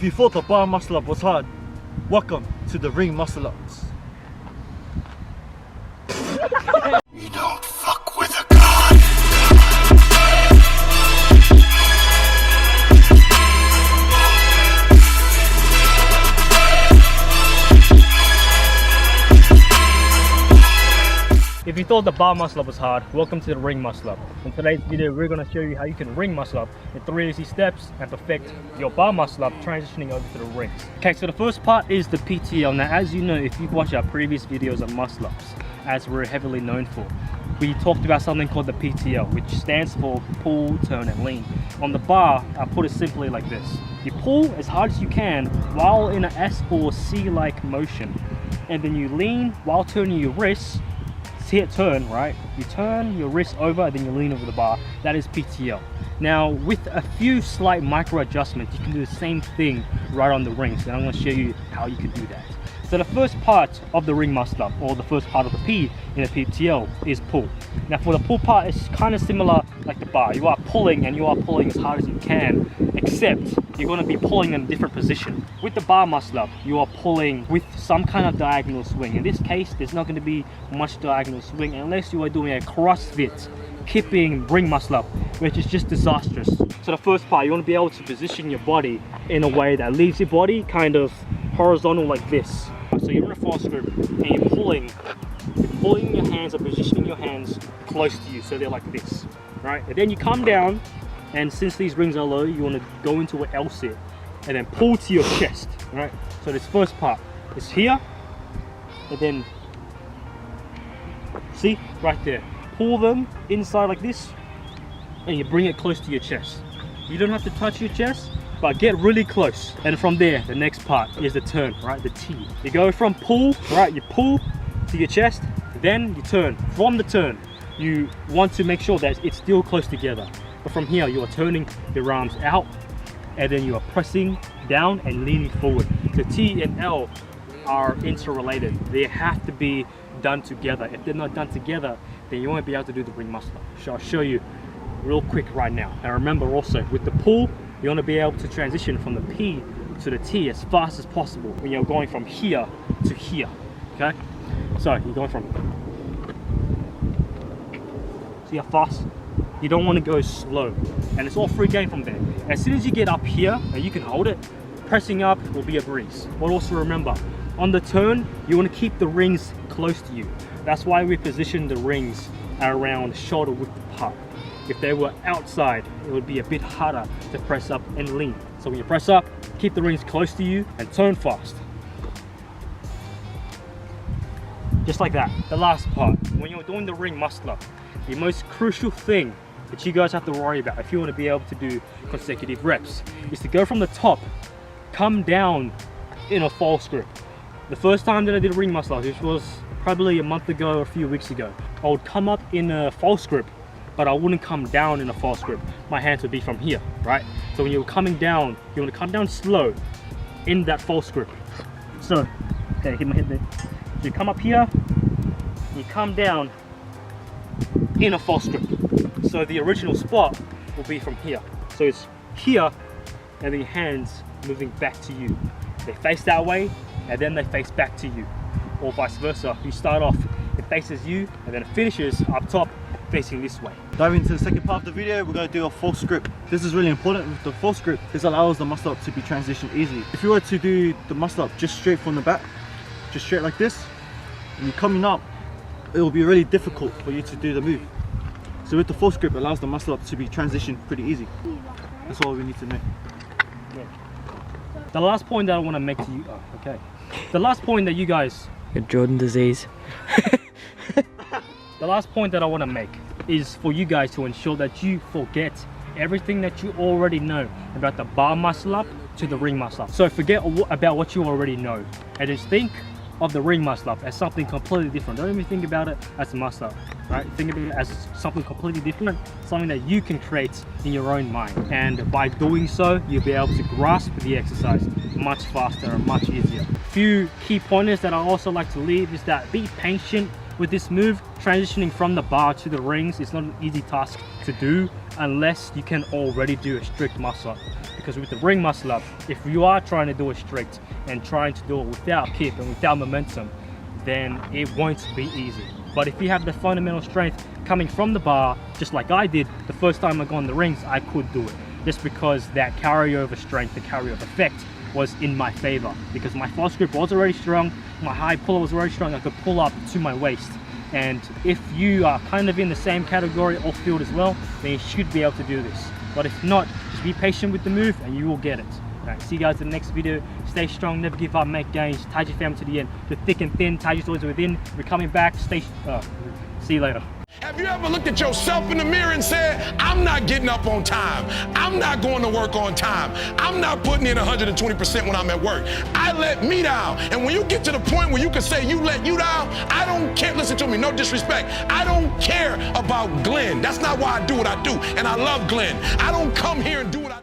If you thought the bar muscle up was hard, welcome to the ring muscle ups. You don't fuck with a god. If you thought the bar muscle up was hard, welcome to the ring muscle up. In today's video, we're going to show you how you can ring muscle up in 3 easy steps and perfect your bar muscle up transitioning over to the rings. Okay, so the first part is the P.T.L. Now, as you know, if you've watched our previous videos on muscle ups, as we're heavily known for, we talked about something called the P.T.L, which stands for pull, turn and lean. On the bar, I put it simply like this. You pull as hard as you can while in an S or C-like motion, and then you lean while turning your wrists. See it turn, right? You turn your wrist over, then you lean over the bar. That is P.T.L. Now, with a few slight micro adjustments, you can do the same thing right on the rings, and I'm going to show you how you can do that. So the first part of the ring muscle up, or the first part of the P in a P.T.L, is pull. Now for the pull part, it's kind of similar like the bar. You are pulling and you are pulling as hard as you can, except you're going to be pulling in a different position. With the bar muscle up, you are pulling with some kind of diagonal swing. In this case, there's not going to be much diagonal swing unless you are doing a CrossFit keeping ring muscle up, which is just disastrous. So the first part, you want to be able to position your body in a way that leaves your body kind of horizontal like this. So you're in a false grip and you're pulling your hands or positioning your hands close to you, so they're like this, right? And then you come down, and since these rings are low, you want to go into an L sit and then pull to your chest, right? So this first part is here, and then see right there, pull them inside like this, and you bring it close to your chest. You don't have to touch your chest, but get really close. And from there, the next part is the turn, right? The T. You go from pull, right? You pull to your chest, then you turn. From the turn, you want to make sure that it's still close together. But from here, you are turning your arms out, and then you are pressing down and leaning forward. The T and L are interrelated. They have to be done together. If they're not done together, then you won't be able to do the ring muscle up. So I'll show you real quick right now. And remember also, with the pull, you want to be able to transition from the P to the T as fast as possible when you're going from here to here, okay? So you're going from, see how fast? You don't want to go slow, and it's all free game from there. As soon as you get up here, and you can hold it, pressing up will be a breeze. But also remember, on the turn, you want to keep the rings close to you. That's why we position the rings around shoulder width apart. If they were outside, it would be a bit harder to press up and lean. So when you press up, keep the rings close to you and turn fast. Just like that. The last part, when you're doing the ring muscle up, the most crucial thing that you guys have to worry about if you want to be able to do consecutive reps is to go from the top, come down in a false grip. The first time that I did a ring muscle up, which was probably a month ago or a few weeks ago, I would come up in a false grip, but I wouldn't come down in a false grip. My hands would be from here, right? So when you're coming down, you want to come down slow in that false grip. So, okay, hit my head there. So you come up here, you come down in a false grip. So the original spot will be from here. So it's here, and the hands moving back to you. They face that way, and then they face back to you. Or vice versa. You start off, it faces you, and then it finishes up top, facing this way. Diving into the second part of the video, we're going to do a false grip. This is really important. With the false grip, this allows the muscle up to be transitioned easily. If you were to do the muscle up just straight from the back, just straight like this, and you're coming up, it will be really difficult for you to do the move. So with the false grip, it allows the muscle up to be transitioned pretty easy. That's all we need to know. Yeah. The last point that I want to make to you, okay. The last point that you guys, Your Jordan disease. the last point that I want to make is for you guys to ensure that you forget everything that you already know about the bar muscle up to the ring muscle up. So forget about what you already know and just think of the ring muscle up as something completely different. Don't even think about it as a muscle up, right? Think about it as something completely different, something that you can create in your own mind. And by doing so, you'll be able to grasp the exercise much faster and much easier. A few key pointers that I also like to leave is that be patient with this move. Transitioning from the bar to the rings is not an easy task to do unless you can already do a strict muscle up. because with the ring muscle up, if you are trying to do it strict and trying to do it without kick and without momentum, then it won't be easy. But if you have the fundamental strength coming from the bar, just like I did the first time I got on the rings, I could do it. Just because that carryover strength, the carryover effect was in my favor. Because my false grip was already strong, my high puller was already strong, I could pull up to my waist. And if you are kind of in the same category off field as well, then you should be able to do this. But if not, just be patient with the move and you will get it. Alright, see you guys in the next video. Stay strong, never give up, make gains. Taiji Fam to the end. The thick and thin, Taiji's always within. We're coming back. See you later. Have you ever looked at yourself in the mirror and said, I'm not getting up on time. I'm not going to work on time. I'm not putting in 120% when I'm at work. I let me down. And when you get to the point where you can say you let you down, I don't care. Listen to me, no disrespect. I don't care about Glenn. That's not why I do what I do. And I love Glenn. I don't come here and do what I